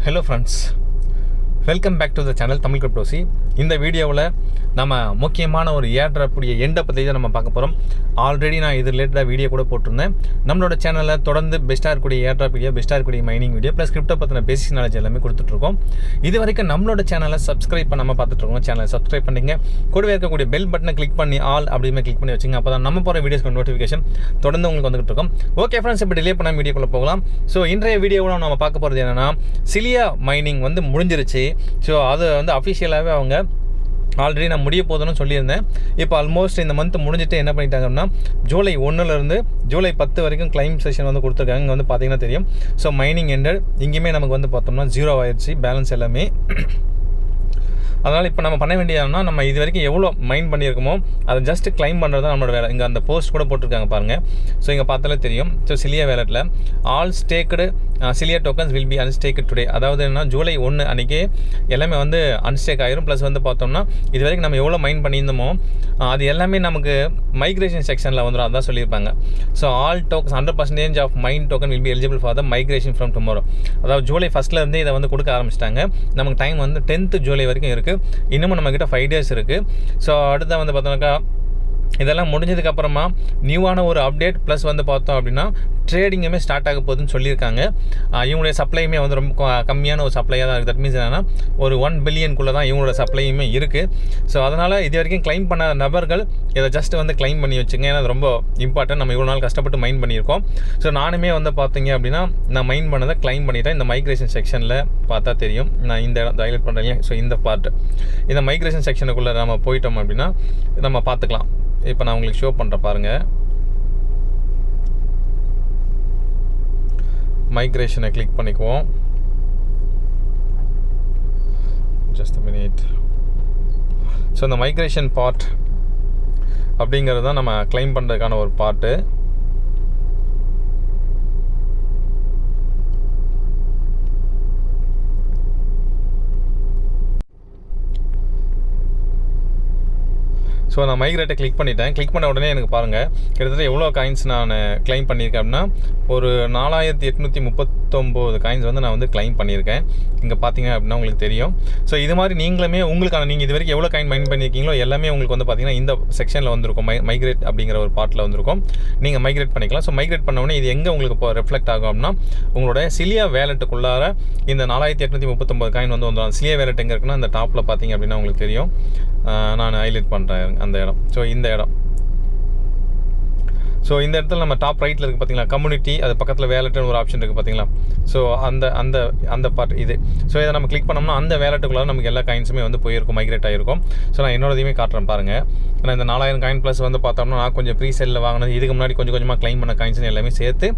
Hello friends, welcome back to the channel Tamil Cryptocy. இந்த வீடியோவில் நம்ம முக்கியமான ஒரு ஏர்ட்ராப்புடைய எண்டை பற்றி தான் நம்ம பார்க்க போகிறோம். ஆல்ரெடி நான் இது ரிலேட்டடாக வீடியோ கூட போட்டிருந்தேன். நம்மளோட சேனலில் தொடர்ந்து பெஸ்ட்டாக இருக்கக்கூடிய ஏர்ட்ராப் வீடியோ, பெஸ்ட்டாக இருக்கக்கூடிய மைனிங் வீடியோ ப்ளஸ் கிரிப்டோ பற்றின பேசிக் நாலேஜ் எல்லாமே கொடுத்துட்ருக்கோம். இது வரைக்கும் நம்மளோட சேனலை சப்ஸ்கிரைப் பண்ணாமல் பார்த்துட்ருக்கோம். சேனலை சப்ஸ்கிரைப் பண்ணிங்க, கூடவே இருக்கக்கூடிய பெல் பட்டனை கிளிக் பண்ணி ஆல் அப்படியுமே கிளிக் பண்ணி வச்சுங்க. அப்போ தான் நம்ம போகிற வீடியோஸ்க்கு நோட்டிஃபிகேஷன் தொடர்ந்து உங்களுக்கு வந்துகிட்டு இருக்கும். ஓகே ஃப்ரெண்ட்ஸ், இப்போ டிலே பண்ணால் வீடியோக்குள்ளே போகலாம். ஸோ இன்றைய வீடியோவில் நம்ம பார்க்க போகிறது என்னென்னா, சிலியா மைனிங் முடிஞ்சிருச்சு. ஸோ அது அஃபிஷியலாகவே அவங்க ஆல்ரெடி நான் முடிய போதுன்னு சொல்லியிருந்தேன். இப்போ ஆல்மோஸ்ட் இந்த மந்த் முடிஞ்சிட்டு என்ன பண்ணிட்டாங்கன்னா, ஜூலை 1லேருந்து ஜூலை 10 வரைக்கும் கிளைம் செஷன் கொடுத்துருக்காங்க. இங்கே பார்த்தீங்கன்னா தெரியும். ஸோ மைனிங் எண்டட் இங்கேயுமே நமக்கு பார்த்தோம்னா 0 ஆயிடுச்சு பேலன்ஸ் எல்லாமே. அதனால் இப்போ நம்ம பண்ண வேண்டியதுனா, நம்ம இது வரைக்கும் எவ்வளோ மைண்ட் பண்ணியிருக்கோமோ அதை ஜஸ்ட் கிளைம் பண்ணுறது தான் நம்மளோட வேலை. இங்கே அந்த போஸ்ட் கூட போட்டிருக்காங்க பாருங்கள். ஸோ இங்கே பார்த்தாலே தெரியும். ஸோ சிலியா வேலெட்டில் ஆல் ஸ்டேக்கடு சிலியா tokens will be unstaked today. அதாவது என்ன, ஜூலை 1 அன்றைக்கி எல்லாமே அன்ஸ்டேக் ஆகிரும். ப்ளஸ் பார்த்தோம்னா இது வரைக்கும் நம்ம எவ்வளோ மைண்ட் பண்ணியிருந்தோமோ அது எல்லாமே நமக்கு மைக்ரேஷன் செக்ஷனில் வந்துடும். அதான் சொல்லியிருப்பாங்க. So all tokens 100% of mind token will be eligible for the migration from tomorrow. அதாவது ஜூலை 1 இதை கொடுக்க ஆரம்பிச்சிட்டாங்க. நமக்கு டைம் 10th ஜூலை வரைக்கும் இருக்குது. இன்னமும் நம்மக்கிட்ட 5 days இருக்குது. ஸோ அடுத்த பார்த்தோம்னாக்கா இதெல்லாம் முடிஞ்சதுக்கப்புறமா நியூவான ஒரு அப்டேட் ப்ளஸ் பார்த்தோம் அப்படின்னா ட்ரேடிங்குமே ஸ்டார்ட் ஆக போகுதுன்னு சொல்லியிருக்காங்க. இவங்களுடைய சப்ளையுமே ரொம்ப கம்மியான ஒரு சப்ளையாக தான் இருக்குது. தட் மீன்ஸ் என்னென்னா ஒரு 1 பில்லியனுக்குள்ளே தான் இவங்களோட சப்ளையுமே இருக்குது. ஸோ அதனால் இது வரைக்கும் கிளைம் பண்ண நபர்கள் இதை ஜஸ்ட் கிளைம் பண்ணி வச்சுங்க. ஏன்னா அது ரொம்ப இம்பார்ட்டன்ட். நம்ம இவ்வளோ நாள் கஷ்டப்பட்டு மைண்ட் பண்ணியிருக்கோம். ஸோ நானுமே பார்த்தீங்க அப்படின்னா நான் மைண்ட் பண்ணதை கிளைம் பண்ணிட்டேன். இந்த மைக்ரேஷன் செக்ஷனில் பார்த்தா தெரியும். நான் இந்த இடம் ஹைலைட் பண்ணுறேன். ஸோ இந்த பார்ட், இந்த மைக்ரேஷன் செக்ஷனுக்குள்ளே நம்ம போயிட்டோம் அப்படின்னா நம்ம பார்த்துக்கலாம். இப்போ நான் உங்களுக்கு ஷோ பண்ணுறேன் பாருங்கள். மைக்ரேஷனை கிளிக் பண்ணிக்குவோம். Just a minute. ஸோ இந்த மைக்ரேஷன் பார்ட் அப்படிங்கிறது தான் நம்ம கிளைம் பண்ணுறதுக்கான ஒரு பார்ட்டு. ஸோ நான் மைக்ரேட்டை கிளிக் பண்ணிட்டேன். கிளிக் பண்ண உடனே எனக்கு பாருங்கள் கிட்டத்தட்ட எவ்வளோ காயின்ஸ் நான் கிளைம் பண்ணியிருக்கேன் அப்படின்னா ஒரு 4839 காயின்ஸ் நான் கிளைம் பண்ணியிருக்கேன். இங்கே பார்த்தீங்க அப்படின்னா உங்களுக்கு தெரியும். ஸோ இது மாதிரி நீங்களுமே உங்களுக்கான நீங்கள் இது வரைக்கும் எவ்வளோ காயின் மைண்ட் பண்ணியிருக்கீங்களோ எல்லாமே உங்களுக்கு பார்த்தீங்கன்னா இந்த செக்ஷனில் வந்திருக்கும். மைக்ரேட் அப்படிங்கிற ஒரு பார்ட்டில் வந்திருக்கும். நீங்கள் மைக்ரேட் பண்ணிக்கலாம். ஸோ மைக்ரேட் பண்ண உடனே இது எங்கே உங்களுக்கு இப்போ ரெஃப்ளெக்ட் ஆகும் அப்படின்னா, உங்களோட சிலியா வேலெட்டுக்குள்ளார இந்த 4839 காயின் வந்துடும். சிலியா வேலெட் எங்கே இருக்குன்னா அந்த டாப்பில் பார்த்தீங்க அப்படின்னா உங்களுக்கு தெரியும். நான் ஹைலைட் பண்ணுறேன் அந்த இடம். ஸோ இந்த இடம், ஸோ இந்த இடத்துல நம்ம டாப் ரைட்டில் இருக்குது பார்த்தீங்களா, கம்யூனிட்டி, அது பக்கத்தில் வேலெட்னு ஒரு ஆப்ஷன் இருக்குது பார்த்தீங்களா. ஸோ அந்த அந்த அந்த பார்ட் இது. ஸோ இதை நம்ம கிளிக் பண்ணோம்னா அந்த வேலெட்டுக்குள்ளார நமக்கு எல்லா காயின்ஸுமே போயிருக்கும், மைக்ரேட் ஆகிருக்கும். ஸோ நான் என்னோடதையுமே காட்டுறேன் பாருங்கள். ஏன்னா இந்த 4000 காயின் ப்ளஸ் பார்த்தோம்னா நான் கொஞ்சம் ப்ரீ செல்லில் வாங்கினது, இதுக்கு முன்னாடி கொஞ்சம் கொஞ்சமாக கிளைம் பண்ண காயின்ஸ் எல்லாமே சேர்த்து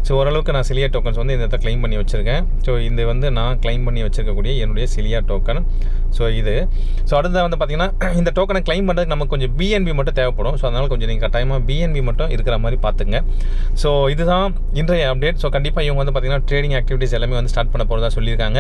ஸோ ஓரளவுக்கு நான் சிலியா டோக்கன்ஸ் இந்த இடத்த கிளைம் பண்ணி வச்சுருக்கேன். ஸோ இது நான் கிளைம் பண்ணி வச்சுருக்கக்கூடிய என்னுடைய சிலியா டோக்கன். ஸோ இது அடுத்த பார்த்தீங்கன்னா இந்த டோக்கனை கிளைம் பண்ணுறதுக்கு நமக்கு கொஞ்சம் பிஎன்பி மட்டும் தேவைப்படும். ஸோ அதனால் கொஞ்சம் நீங்கள் கட்டாயமாக பிஎன்பி மட்டும் இருக்கிற மாதிரி பார்த்துங்க. ஸோ இதுதான் இன்றைய அப்டேட். ஸோ கண்டிப்பாக இவங்க பார்த்தீங்கன்னா ட்ரேடிங் ஆக்டிவிட்டீஸ் எல்லாமே ஸ்டார்ட் பண்ண போகிறதா சொல்லியிருக்காங்க.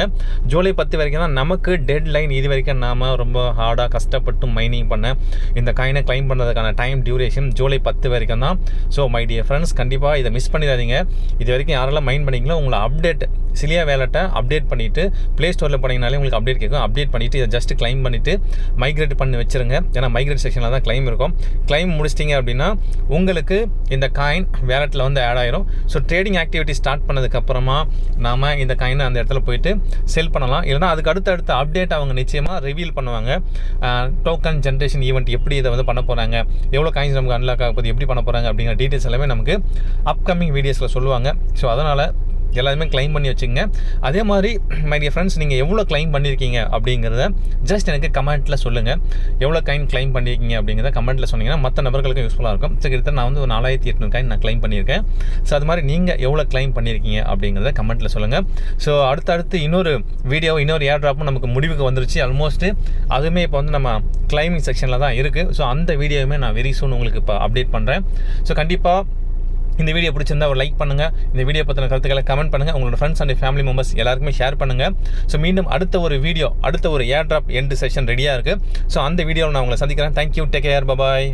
ஜூலை 10 வரைக்கும் தான் நமக்கு டெட் லைன். இது வரைக்கும் நாம் ரொம்ப ஹார்டாக கஷ்டப்பட்டு மைனிங் பண்ண இந்த காயினை கிளைம் பண்ணுறதுக்கான டைம் டியூரேஷன் ஜூலை 10 வரைக்கும் தான். ஸோ மை டியர் ஃப்ரெண்ட்ஸ், கண்டிப்பாக இதை மிஸ் பண்ணிடாதீங்க. இது வரைக்கும் யாரெல்லாம் மைண்ட் பண்ணிங்களோ உங்களை அப்டேட் சிலியா வேலெட்டை அப்டேட் பண்ணிவிட்டு ப்ளே ஸ்டோரில் போனீங்கனாலே உங்களுக்கு அப்டேட் கேட்கும். அப்டேட் பண்ணிவிட்டு இதை ஜஸ்ட் கிளைம் பண்ணிவிட்டு மைக்ரேட் பண்ணி வச்சுருங்க. ஏன்னா மைக்ரேட் செக்ஷனில் தான் கிளைம் இருக்கும். கிளைம் முடிச்சிட்டிங்க அப்படின்னா உங்களுக்கு இந்த காயின் வேலெட்டில் ஆட் ஆயிரும். ஸோ ட்ரேடிங் ஆக்டிவிட்டி ஸ்டார்ட் பண்ணதுக்கப்புறமா நாம் இந்த காயினை அந்த இடத்துல போயிட்டு செல் பண்ணலாம். இல்லைனா அதுக்கு அடுத்த அப்டேட் அவங்க நிச்சயமாக ரிவீல் பண்ணுவாங்க. டோக்கன் ஜென்ரேஷன் ஈவெண்ட் எப்படி இதை பண்ண போகிறாங்க, எவ்வளோ காயின்ஸ் நமக்கு அன்லாக் ஆக போகுது, எப்படி பண்ண போகிறாங்க அப்படிங்கிற டீட்டெயில்ஸ் எல்லாமே நமக்கு அப்கமிங் வீடியோஸில் சொல்லுவாங்க. ஸோ அதனால் எல்லாருமே கிளைம் பண்ணி வச்சுங்க. அதே மாதிரி மை டியர் ஃப்ரெண்ட்ஸ், நீங்கள் எவ்வளோ கிளைம் பண்ணியிருக்கீங்க அப்படிங்கிறத ஜஸ்ட் எனக்கு கமெண்ட்டில் சொல்லுங்கள். எவ்வளோ காயின் கிளைம் பண்ணியிருக்கீங்க அப்படிங்கிறத கமெண்ட்டில் சொன்னீங்கன்னா மற்ற நபர்களுக்கும் யூஸ்ஃபுல்லாக இருக்கும். ஸோ கிட்டத்தட்ட நான் ஒரு 4800 காயின் நான் கிளைம் பண்ணியிருக்கேன். ஸோ அது மாதிரி நீங்கள் எவ்வளோ கிளைம் பண்ணியிருக்கீங்க அப்படிங்கிறத கமெண்ட்டில் சொல்லுங்கள். ஸோ அடுத்தடுத்து இன்னொரு வீடியோ, இன்னொரு ஏர் ட்ராப்பும் நமக்கு முடிவுக்கு வந்துருச்சு. ஆல்மோஸ்ட்டு அதுவுமே இப்போ நம்ம கிளைமிங் செக்ஷனில் தான் இருக்குது. ஸோ அந்த வீடியோவுமே நான் வெரி சூன் உங்களுக்கு இப்போ அப்டேட் பண்ணுறேன். ஸோ கண்டிப்பாக இந்த வீடியோ பிடிச்சிருந்தா ஒரு லைக் பண்ணுங்கள். இந்த வீடியோ பற்றின கருத்துக்களை கமெண்ட் பண்ணுங்கள். உங்களோட ஃப்ரெண்ட்ஸ் அண்ட் ஃபேமிலி மெம்பர்ஸ் எல்லாருக்குமே ஷேர் பண்ணுங்கள். ஸோ மீண்டும் அடுத்த ஒரு ஏர் ட்ராப் எண்டு செஷன் ரெடியாக இருக்குது. ஸோ அந்த வீடியோவில் நான் உங்களை சந்திக்கிறேன். தேங்க்யூ, டேக் கேர், பாய்.